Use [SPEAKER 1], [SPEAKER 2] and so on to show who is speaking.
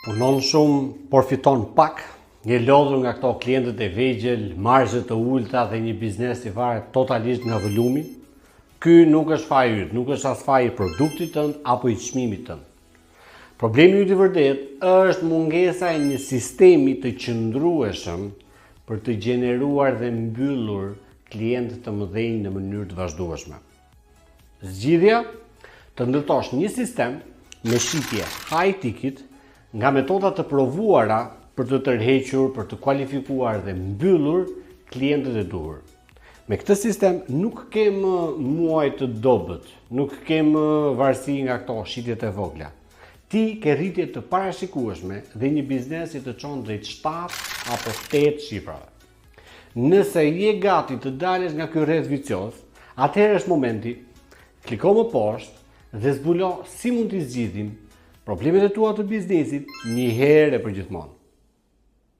[SPEAKER 1] Punon shumë, por fiton pak, një lodhur nga këto klientët e vegjël, marzhe të ulta dhe një biznes i varet totalisht nga volumi. Ky nuk është faji yt, nuk është as faji i produktit tënd apo i çmimit tënd. Problemi yt i vërtet është mungesa e një sistemi të qëndrueshëm për të gjeneruar dhe mbyllur klientë të mëdhenj në mënyrë të vazhdueshme. Zgjidhja: të ndërtosh një sistem me shitje high ticket nga metoda të provuara për të tërhequr, për të kualifikuar dhe mbyllur klientët e duhur. Me këtë sistem nuk kem muaj të dobët, nuk kem varësi nga këto shitjet e vogla. Ti ke rritje të parashikueshme dhe një biznes që të çon drejt 7 apo 8 shifrave. Nëse je gati të dalësh nga ky rreth vicioz, atëherë është momenti. Kliko më poshtë dhe zbulo si mund t'i zgjidhim problemet e tua të biznesit një herë e përgjithmonë.